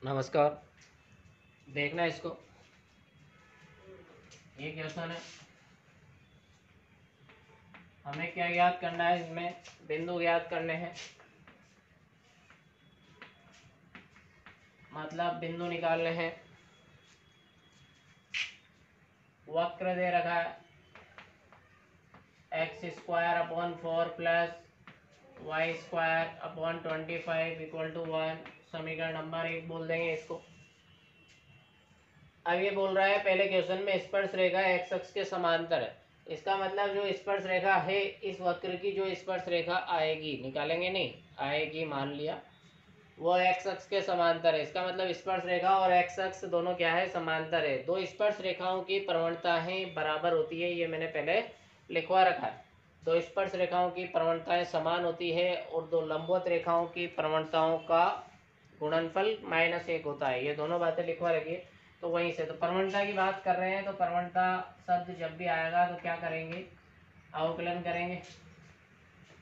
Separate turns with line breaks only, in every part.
नमस्कार। देखना इसको, ये क्वेश्चन है। हमें क्या याद करना है, इसमें बिंदु याद करने हैं, मतलब बिंदु निकालने हैं। वक्र दे रखा है x² / 4 प्लस y² / 25 = 1। समीकरण नंबर 1 बोल देंगे इसको। अब ये बोल रहा है पहले क्वेश्चन में स्पर्श रेखा एक्स अक्ष के समांतर है। इसका मतलब जो स्पर्श रेखा है, इस वक्र की जो स्पर्श रेखा आएगी, निकालेंगे नहीं, आएगी मान लिया, वो एक्स अक्ष के समांतर है। इसका मतलब स्पर्श रेखा और एक्स अक्ष दोनों क्या है, समांतर है। दो स्पर्श रेखाओं की प्रवणताएं बराबर होती है, ये मैंने पहले लिखवा रखा है। दो स्पर्श रेखाओं की प्रवणताएं समान होती है और दो लंबवत रेखाओं की प्रवणताओं का गुणनफल -1 होता है। ये दोनों बातें लिखवा रखिए। तो वहीं से तो प्रवणता की बात कर रहे हैं, तो प्रवणता शब्द जब भी आएगा तो क्या करेंगे, अवकलन करेंगे।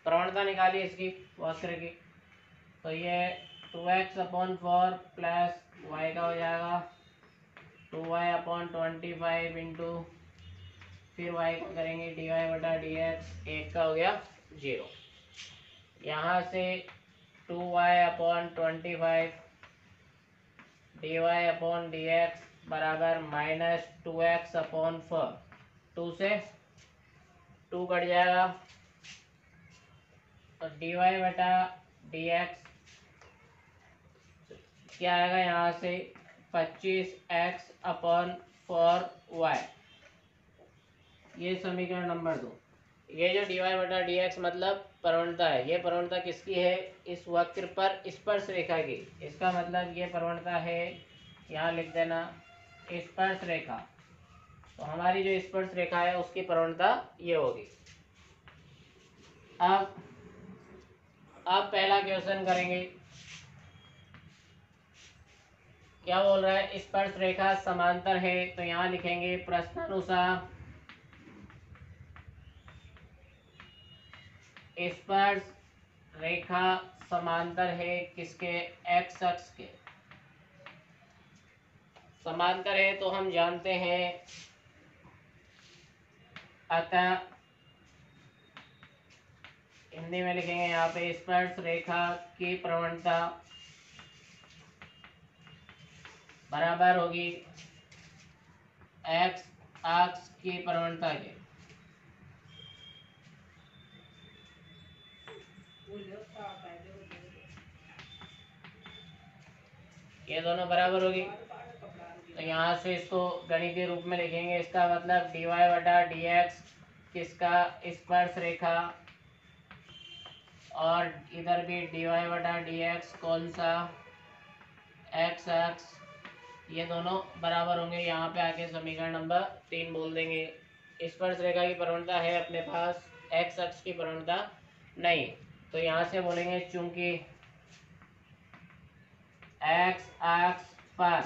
प्रवणता निकालिए इसकी वक्र की, तो ये 2x/4 प्लस y का हो जाएगा 2y/25 इंटू, फिर y का करेंगे dy/dx, 1 का हो गया 0। यहाँ से 2y/25 dy/dx बराबर -2x/4। 2 से 2 कट जाएगा, और dy/dx क्या आएगा यहाँ से 25x/4y। ये समीकरण नंबर 2। ये जो dy/dx मतलब प्रवणता है, ये प्रवणता किसकी है, इस वक्र पर स्पर्श रेखा की। इसका मतलब ये प्रवणता है, यहाँ लिख देना स्पर्श रेखा। तो हमारी जो स्पर्श रेखा है उसकी प्रवणता ये होगी। अब पहला क्वेश्चन करेंगे। क्या बोल रहा है, स्पर्श रेखा समांतर है, तो यहाँ लिखेंगे प्रश्नानुसार स्पर्श रेखा समांतर है किसके, एक्स अक्ष के। समांतर है तो हम जानते हैं, अतः हिंदी में लिखेंगे यहाँ पे स्पर्श रेखा की प्रवणता बराबर होगी एक्स अक्ष की प्रवणता के। ये दोनों बराबर होगी, तो यहाँ से इसको गणितीय रूप में लिखेंगे। इसका मतलब dy/dx किसका, स्पर्श रेखा, और इधर भी dy/dx कौन सा, एक्स अक्ष। ये दोनों बराबर होंगे। यहाँ पे आके समीकरण नंबर 3 बोल देंगे। स्पर्श रेखा की प्रवणता है अपने पास, एक्स अक्ष की प्रवणता नहीं, तो यहाँ से बोलेंगे चूंकि एक्स अक्ष पर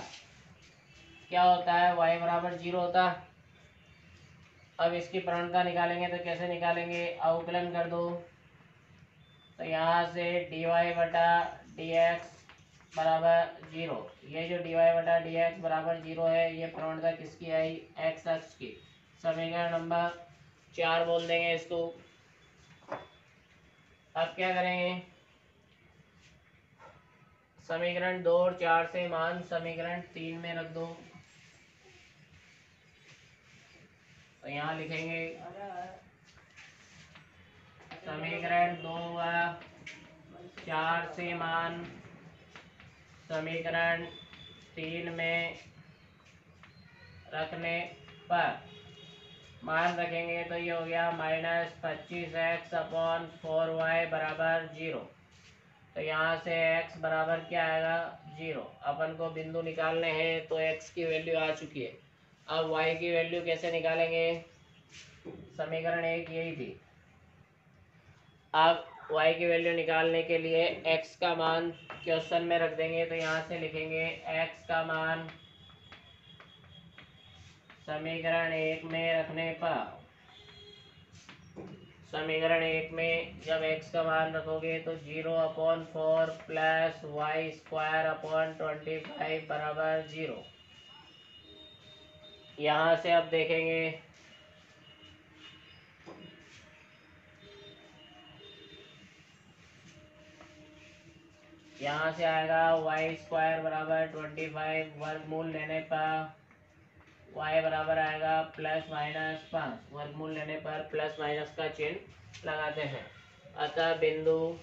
क्या होता है, y/0 होता है। अब इसकी प्रवणता निकालेंगे तो कैसे निकालेंगे, अवकलन कर दो। तो यहाँ से dy/dx बराबर 0। ये जो dy/dx बराबर 0 है, ये प्रवणता किसकी आई, एक्स अक्ष की। समीकरण नंबर 4 बोल देंगे इसको। अब क्या करेंगे, समीकरण 2 और 4 से मान समीकरण 3 में रख दो। तो यहाँ लिखेंगे समीकरण 2 व 4 से मान समीकरण 3 में रखने पर मान रखेंगे तो ये हो गया -25x/4y बराबर 0। तो यहाँ से x बराबर क्या आएगा, 0। अपन को बिंदु निकालने हैं, तो x की वैल्यू आ चुकी है। अब y की वैल्यू कैसे निकालेंगे, समीकरण 1 यही थी। अब y की वैल्यू निकालने के लिए x का मान क्वेश्चन में रख देंगे। तो यहाँ से लिखेंगे x का मान समीकरण 1 में रखने पर समीकरण 1 में जब x का मान रखोगे तो 0/4 प्लस y² बराबर 0। यहाँ से अब देखेंगे यहाँ से आएगा y² बराबर 25, वर्गमूल लेने पर y बराबर आएगा +-5, वर्गमूल लेने पर प्लस माइनस का चिन्ह लगाते हैं। अतः बिंदु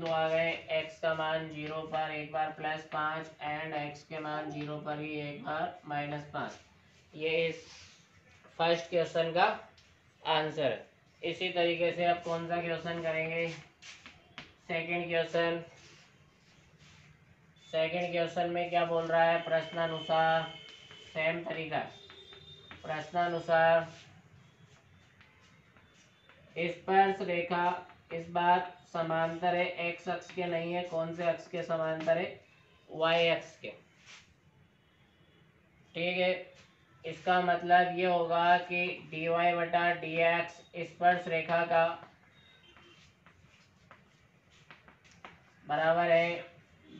आ गए x का मान 0 पर एक बार +5 एंड x के मान 0 पर ही एक बार -5। ये इस फर्स्ट क्वेश्चन का आंसर है। इसी तरीके से अब कौन सा क्वेश्चन करेंगे? सेकंड क्वेश्चन में क्या बोल रहा है? प्रश्नानुसार सेम तरीका, प्रश्नानुसार स्पर्श रेखा इस बार समांतर है, एक्स अक्ष के नहीं है। कौन से अक्ष के समांतर है? वाई अक्ष के। ठीक है, इसका मतलब ये होगा कि dy/dx स्पर्श रेखा का बराबर है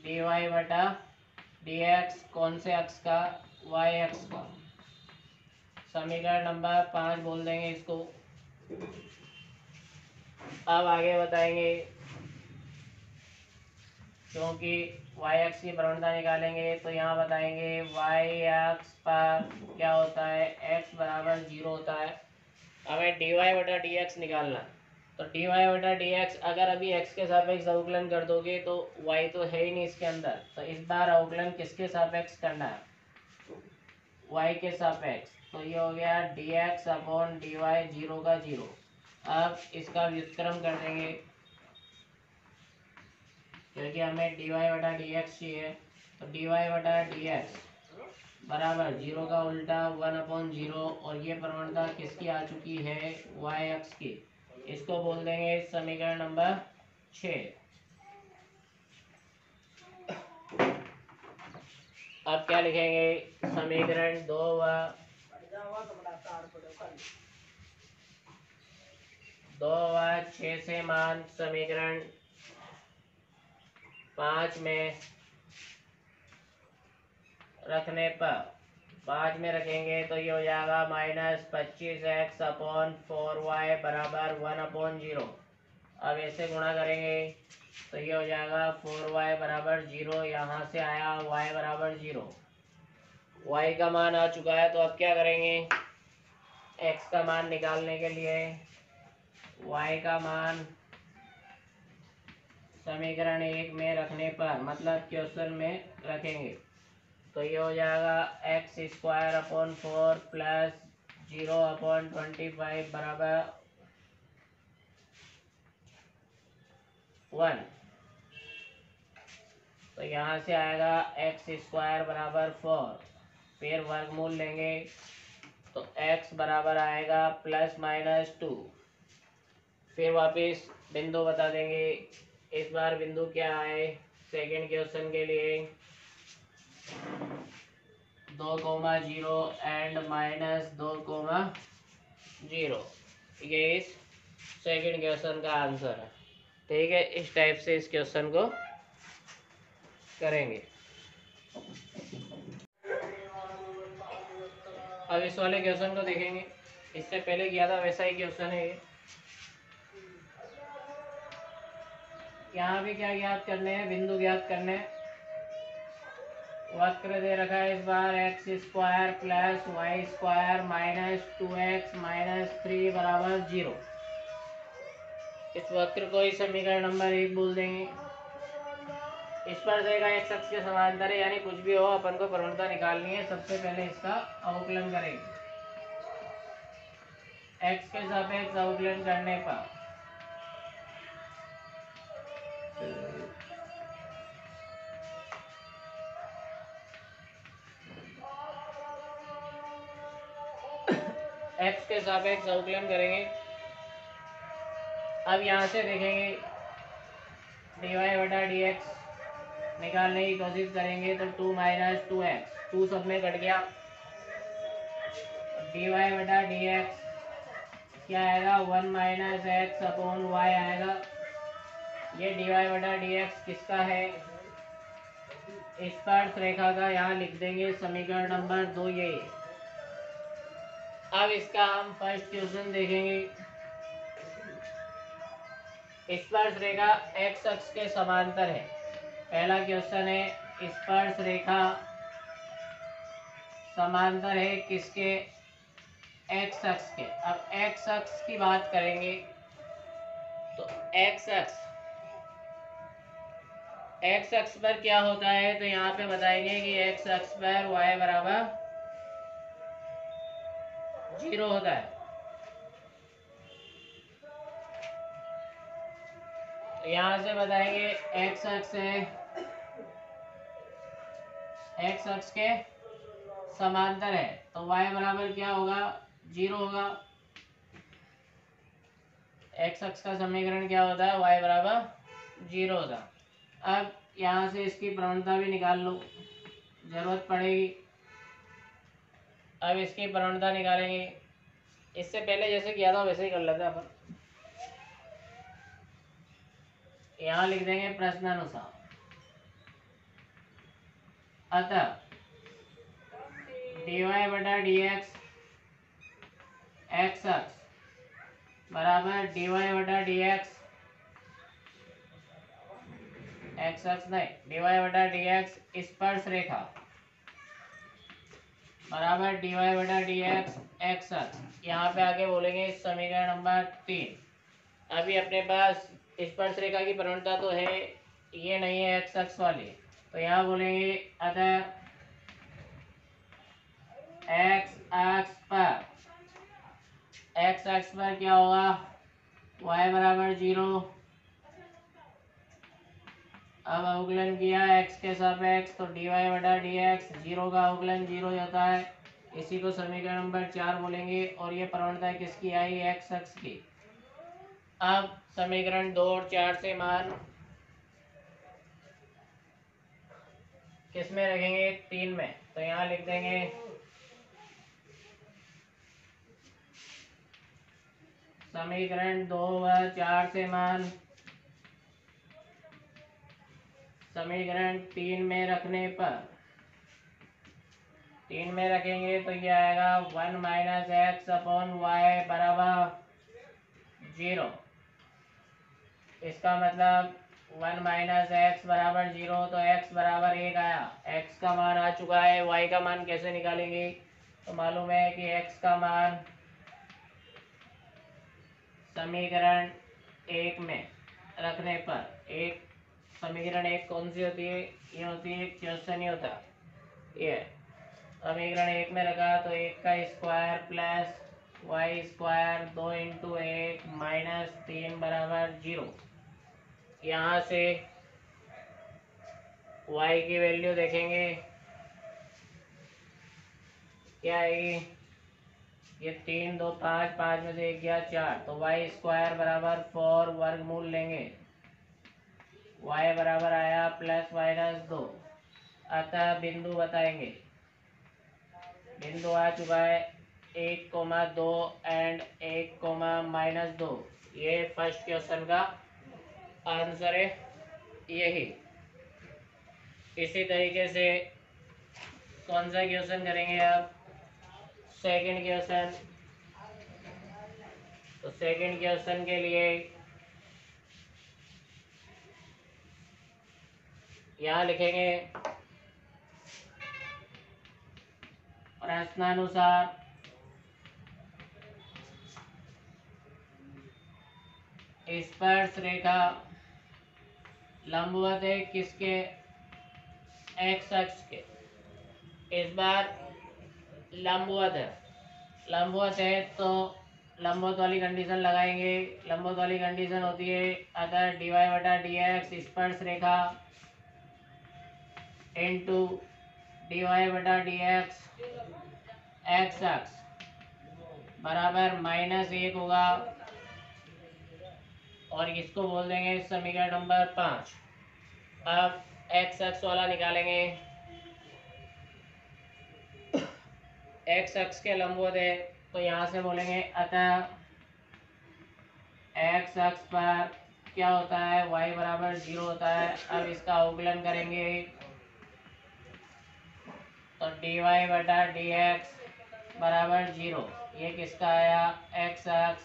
dy/dx कौन से अक्ष का? y अक्ष का। समीकरण नंबर 5 बोल देंगे इसको। अब आगे बताएंगे, क्योंकि y अक्ष की प्रवणता निकालेंगे तो यहाँ बताएंगे y अक्ष पर क्या होता है? x बराबर 0 होता है। हमें dy/dx निकालना, तो dy/dx अगर अभी x के सापेक्ष अवकलन कर दोगे तो y तो है ही नहीं इसके अंदर, तो इस बार अवकलन किसके सापेक्ष करना है? y के सापेक्ष। तो ये हो गया dx/dy 0 का 0। अब इसका व्युत्क्रम कर देंगे क्योंकि हमें dy/dx चाहिए, तो dy/dx बराबर 0 का उल्टा 1/0, और ये प्रवणता किसकी आ चुकी है? y अक्ष की। इसको बोल देंगे समीकरण नंबर 6। अब क्या लिखेंगे? समीकरण 2 व 6 से मान समीकरण 5 में रखने पर 5 में रखेंगे तो ये हो जाएगा -25x/4y बराबर 1/0। अब ऐसे गुणा करेंगे तो ये हो जाएगा 4y बराबर 0। यहाँ से आया y बराबर 0। y का मान आ चुका है, तो अब क्या करेंगे? x का मान निकालने के लिए y का मान समीकरण 1 में रखने पर, मतलब क्वेश्चन में रखेंगे, तो ये हो जाएगा x² प्लस 0/25 बराबर 1। तो यहाँ से आएगा x² बराबर 4, फिर वर्गमूल लेंगे तो x बराबर आएगा +-2। फिर वापस बिंदु बता देंगे। इस बार बिंदु क्या है? सेकंड क्वेश्चन के लिए 2,0 एंड -2,0। ये इस सेकंड क्वेश्चन का आंसर है। ठीक है, इस टाइप से इस क्वेश्चन को करेंगे। अब इस वाले क्वेश्चन को देखेंगे, इससे पहले किया था वैसा ही क्वेश्चन है। यहाँ भी क्या ज्ञात करने हैं? बिंदु ज्ञात करने हैं। वक्र दे रखा है इस बार x² प्लस y² -2x -3 बराबर 0। इस वक्र को ही समीकरण नंबर 1 बोल देंगे। स्पर्श रेखा x अक्ष के समांतर है, यानी कुछ भी हो अपन को प्रवणता निकालनी है। सबसे पहले इसका अवकलन करेंगे। x के सापेक्ष अवकलन करने पर x के सापेक्ष अवकलन करेंगे। अब यहाँ से देखेंगे dy/dx निकालने की कोशिश करेंगे तो 2 माइनस 2x, 2 सब में कट गया, dy बटा dx क्या आएगा 1 माइनस एक्स अपॉन वाई आएगा। ये dy बटा dx किसका है, स्पर्श रेखा का, यहाँ लिख देंगे समीकरण नंबर 2 ये। अब इसका हम फर्स्ट क्वेश्चन देखेंगे। स्पर्श रेखा एक्स अक्ष के समांतर है। पहला क्वेश्चन है स्पर्श रेखा समांतर है किसके, एक्स अक्ष के। अब एक्स अक्ष की बात करेंगे तो एक्स अक्ष पर क्या होता है, तो यहाँ पे बताएंगे कि एक्स अक्ष पर y बराबर 0 होता है। तो यहाँ से बताएंगे एक्स अक्ष है, एक्स अक्ष के समांतर है तो y बराबर क्या होगा 0 होगा। एक्स अक्ष का समीकरण क्या होता है, y बराबर 0 होता। अब यहाँ से इसकी प्रवणता भी निकाल लो, जरूरत पड़ेगी। अब इसकी प्रवणता निकालेंगे, इससे पहले जैसे किया था वैसे ही कर लेते हैं अपन। यहाँ लिख देंगे प्रश्नानुसार, अतः dy बटा dx एक्स अक्ष बराबर dy बटा dx एक्स अक्ष नहीं, dy बटा dx स्पर्श रेखा बराबर dy बटा dx एक्स अक्ष। यहाँ पे आगे बोलेंगे समीकरण नंबर 3। अभी अपने पास स्पर्श रेखा की प्रवणता तो है, ये नहीं है एक्स अक्ष वाली, तो यहाँ बोलेंगे अतः एक्स अक्ष पर क्या होगा, y बराबर 0। अब अवकलन किया x के सापेक्ष तो dy बटा dx 0 का अवकलन 0 होता है, इसी को समीकरण नंबर 4 बोलेंगे। और ये प्रवणता किसकी आई, x अक्ष की। अब समीकरण 2 और 4 से मान किस में रखेंगे, 3 में, तो यहाँ लिख देंगे समीकरण 2 व 4 से मान समीकरण 3 में रखने पर, 3 में रखेंगे तो ये आएगा 1 माइनस एक्स अपॉन वाई बराबर 0। इसका मतलब 1 माइनस एक्स बराबर 0, तो x बराबर 1 आया। x का मान आ चुका है, y का मान कैसे निकालेंगे, तो मालूम है कि x का मान समीकरण 1 में रखने पर, एक समीकरण 1 कौन सी होती है, ये होती है क्वेश्चन नहीं होता, ये समीकरण 1 में रखा तो 1 का square plus y square 2 into 1 minus 3 बराबर 0। यहाँ से y की वैल्यू देखेंगे क्या आएगी, ये 3 2 5, 5 में से 1 गया 4, तो वाई स्क्वायर बराबर 4 वर्गमूल लेंगे, y बराबर आया प्लस माइनस 2। अतः बिंदु बताएंगे, बिंदु आ चुका है 1,2 एंड 1,-2। ये फर्स्ट क्वेश्चन का आंसर है यही। इसी तरीके से कौन सा क्वेश्चन करेंगे अब, सेकंड क्वेश्चन। तो सेकंड क्वेश्चन के लिए यहाँ लिखेंगे प्रश्नानुसार स्पर्श रेखा लंबवत है किसके, एक्स अक्ष के। इस बार लंबवत है, लंबवत है तो लंबवत वाली कंडीशन लगाएंगे। लंबवत वाली कंडीशन होती है अगर dy बटा dx स्पर्श रेखा इंटू dy बटा dx एक्स अक्ष बराबर -1 होगा, और इसको बोल देंगे समीकरण नंबर 5। अब एक्स अक्स वाला निकालेंगे। एक्स अक्स के लंबवत है तो यहाँ से बोलेंगे अतः एक्स अक्ष पर क्या होता है, y बराबर 0 होता है। अब इसका अवकलन करेंगे तो dy बटा डी एक्स बराबर 0। ये किसका आया, एक्स अक्ष,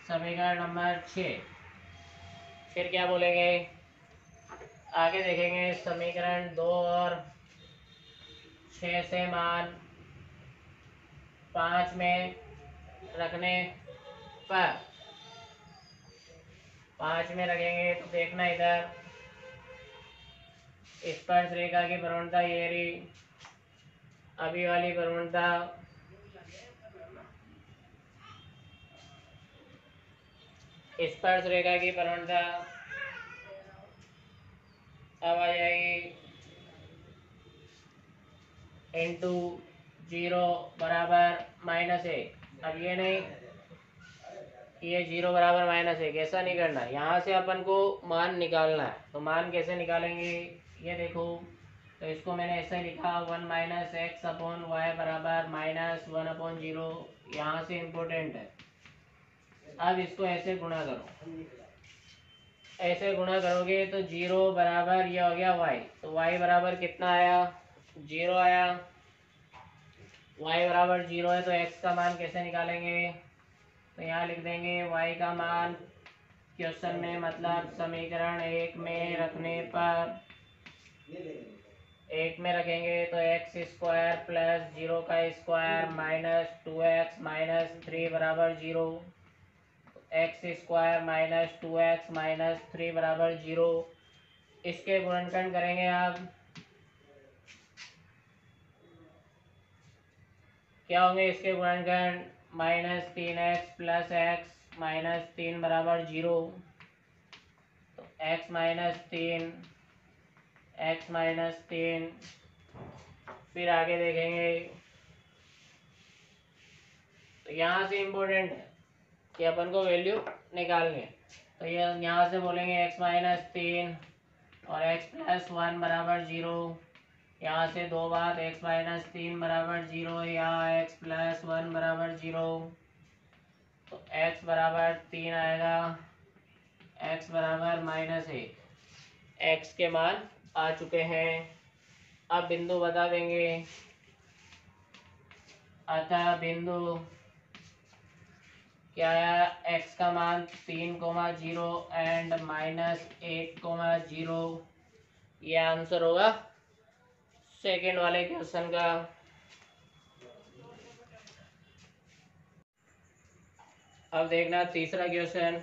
समीकरण नंबर 6। फिर क्या बोलेंगे, आगे देखेंगे समीकरण 2 और 6 से मान 5 में रखने पर, 5 में रखेंगे तो देखना इधर स्पर्श रेखा की प्रवणता ये रही, अभी वाली प्रवणता स्पर्श रेखा की प्रवणता अब आ जाएगी इंटू 0 बराबर -1। अब ये नहीं, ये 0 बराबर -1 ऐसा नहीं करना, यहाँ से अपन को मान निकालना है। तो मान कैसे निकालेंगे, ये देखो, तो इसको मैंने ऐसे लिखा 1 - x अपॉन वाई बराबर -1/0। यहाँ से इम्पोर्टेंट है। अब इसको ऐसे गुणा करो, ऐसे गुणा करोगे तो 0 बराबर ये हो गया y, तो y बराबर कितना आया, 0 आया। y बराबर 0 है तो x का मान कैसे निकालेंगे, तो यहाँ लिख देंगे y का मान क्वेश्चन में, मतलब समीकरण 1 में रखने पर, 1 में रखेंगे तो x स्क्वायर प्लस 0 का स्क्वायर माइनस 2x माइनस 3 बराबर 0। X square minus 2x minus 3 बराबर 0। इसके गुणनखंड करेंगे आप, क्या होंगे इसके गुणनखंड, -3x प्लस x माइनस 3 बराबर 0। तो x माइनस 3, x माइनस 3। फिर आगे देखेंगे तो यहाँ से इम्पोर्टेंट है कि अपन को वैल्यू निकालनी है। तो ये यहाँ से बोलेंगे x माइनस 3 और x प्लस 1 बराबर 0। यहाँ से दो बात, x माइनस 3 बराबर 0 या x प्लस 1 बराबर 0। तो x बराबर 3 आएगा, x बराबर -1। x के मान आ चुके हैं। अब बिंदु बता देंगे, अतः बिंदु क्या है, x का मान 3,0 एंड -1,0। ये आंसर होगा सेकेंड वाले क्वेश्चन का। अब देखना तीसरा क्वेश्चन।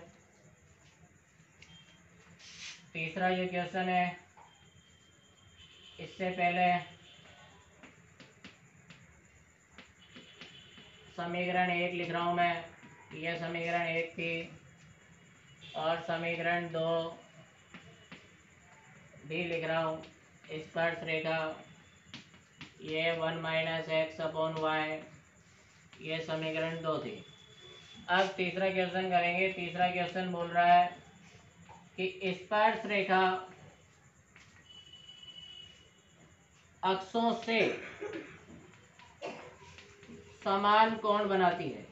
तीसरा ये क्वेश्चन है, इससे पहले समीकरण 1 लिख रहा हूँ मैं, ये समीकरण 1 थी, और समीकरण 2 भी लिख रहा हूँ। स्पर्श रेखा ये 1 - x अपॉन वाई, ये समीकरण 2 थी। अब तीसरा क्वेश्चन करेंगे। तीसरा क्वेश्चन बोल रहा है कि स्पर्श रेखा अक्षों से समान कोण बनाती है।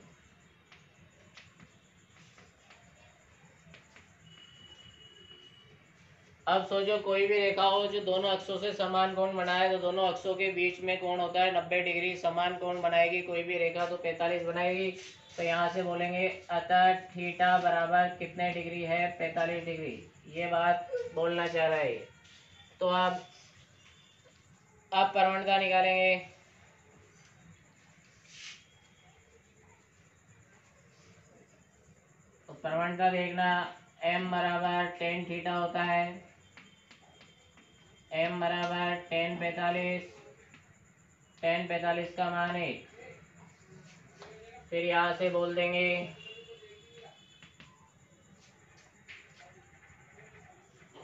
अब सोचो कोई भी रेखा हो जो दोनों अक्षों से समान कोण बनाए, तो दोनों अक्षों के बीच में कोण होता है 90 डिग्री। समान कोण बनाएगी कोई भी रेखा तो 45 बनाएगी। तो यहाँ से बोलेंगे अतः थीटा बराबर कितने डिग्री है, 45 डिग्री। ये बात बोलना चाह रहा है। तो अब प्रवणता निकालेंगे। तो प्रवणता देखना, m बराबर tan थीटा होता है, m बराबर tan 45, tan 45 का मान 1। फिर यहाँ से बोल देंगे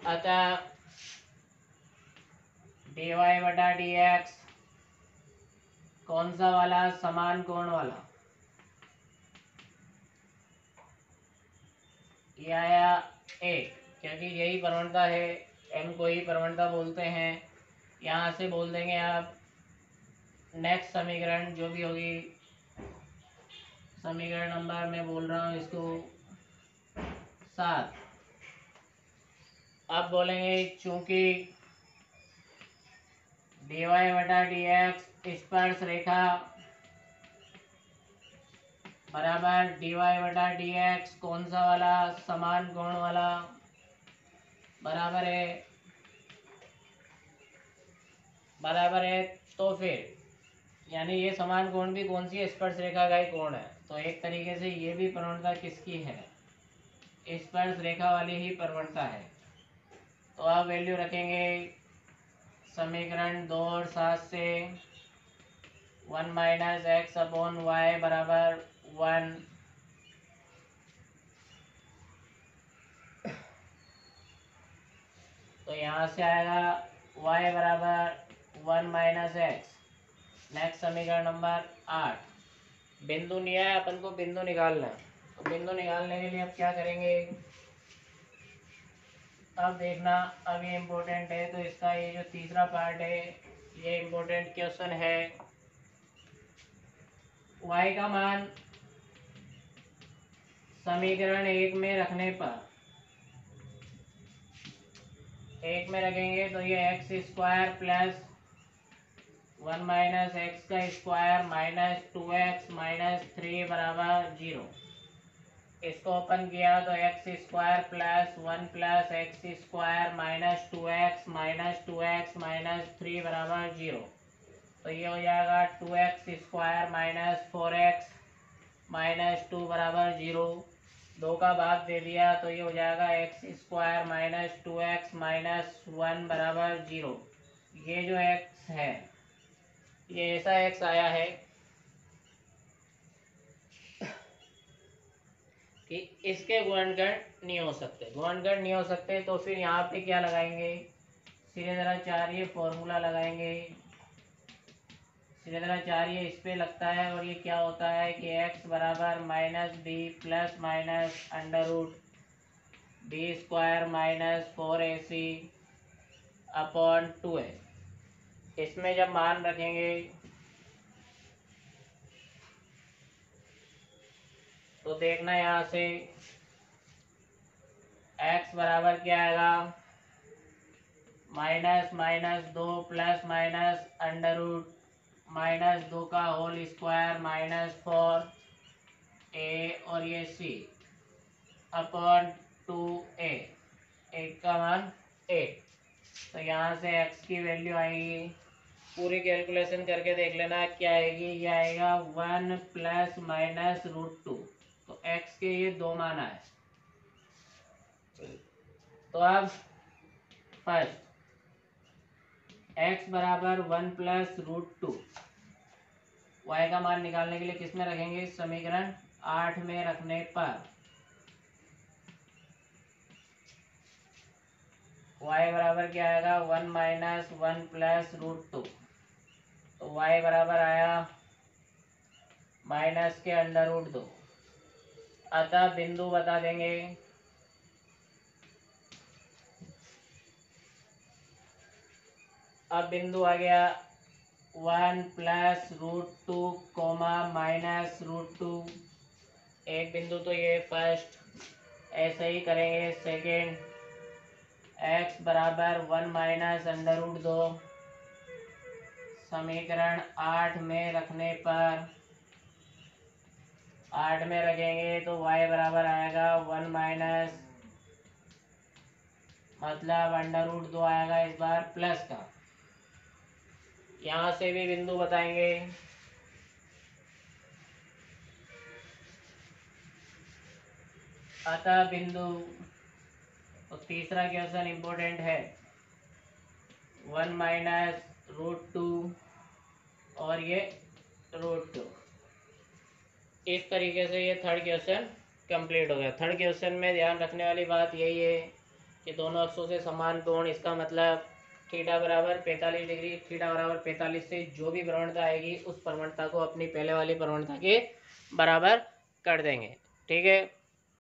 अतः dy बटा डी एक्स, कौन सा वाला, समान कोण वाला, ये आया 1, क्योंकि यही प्रवणता है एम को ही प्रवणता बोलते हैं। यहाँ से बोल देंगे आप नेक्स्ट समीकरण जो भी होगी, समीकरण नंबर मैं बोल रहा हूँ इसको 7। अब बोलेंगे चूंकि dy बटा dx स्पर्श रेखा बराबर dy बटा dx कौन सा वाला, समान कोण वाला, बराबर है तो फिर यानी ये समान कोण भी कौन सी स्पर्श रेखा का ही कोण है, तो एक तरीके से ये भी प्रवणता किसकी है, स्पर्श रेखा वाली ही प्रवणता है। तो आप वैल्यू रखेंगे समीकरण 2 और 7 से 1 माइनस एक्स अपॉन वाई बराबर 1, तो यहाँ से आएगा y बराबर 1 माइनस एक्स। नेक्स्ट समीकरण नंबर 8। बिंदु नहीं है, अपन को बिंदु निकालना है। तो बिंदु निकालने के लिए अब क्या करेंगे, अब देखना, अब ये इम्पोर्टेंट है, तो इसका ये जो तीसरा पार्ट है ये इम्पोर्टेंट क्वेश्चन है। y का मान समीकरण 1 में रखने पर, 1 में रखेंगे तो ये x square plus 1 minus x का स्क्वायर माइनस 2x माइनस 3 बराबर 0। इसको ओपन किया तो x square plus 1 plus x square minus 2x minus 2x minus 3 बराबर 0। तो ये हो जाएगा 2x square minus 4x minus 2 बराबर 0। 2 का भाग दे दिया तो ये हो जाएगा x square minus 2x minus 1 बराबर 0। ये जो x है ये ऐसा x आया है कि इसके गुणनखंड नहीं हो सकते, गुणनखंड नहीं हो सकते, तो फिर यहाँ पे क्या लगाएंगे, सीधे फॉर्मूला लगाएंगे, सीधे इस पे लगता है, और ये क्या होता है कि x बराबर minus b plus minus under root b square minus 4ac upon 2a। इसमें जब मान रखेंगे तो देखना यहाँ से x बराबर क्या आएगा, minus minus 2 plus minus under root minus 2 का होल स्क्वायर माइनस 4a और ये c अपॉन 2a, एक का मान 8। तो यहाँ से x की वैल्यू आएगी, पूरी कैलकुलेशन करके देख लेना क्या आएगी, ये आएगा 1 प्लस माइनस √2। तो x के ये 2 मान आए। तो अब फर्स्ट x बराबर 1 प्लस √2, y का मान निकालने के लिए किस में रखेंगे, समीकरण 8 में रखने पर y बराबर क्या आएगा, 1 माइनस 1 प्लस √2। तो y बराबर आया माइनस के अंडर रूट 2। अतः बिंदु बता देंगे, अब बिंदु आ गया 1 प्लस √2 कोमा माइनस √2। एक बिंदु तो ये फर्स्ट, ऐसे ही करेंगे सेकेंड, x बराबर 1 माइनस अंडर रूट 2, समीकरण 8 में रखने पर 8 में रखेंगे तो y बराबर आएगा 1 माइनस, मतलब अंडर रूट 2 आएगा इस बार प्लस का। यहाँ से भी बिंदु बताएंगे, अतः बिंदु, तो तीसरा क्वेश्चन इम्पोर्टेंट है, 1 माइनस √2 और ये √2। इस तरीके से ये थर्ड क्वेश्चन कंप्लीट हो गया। थर्ड क्वेश्चन में ध्यान रखने वाली बात यही है कि दोनों अक्षों से समान कोण, इसका मतलब थीटा बराबर 45 डिग्री, थीटा बराबर 45 से जो भी प्रवणता आएगी उस प्रवणता को अपनी पहले वाली प्रवणता के बराबर कर देंगे। ठीक है।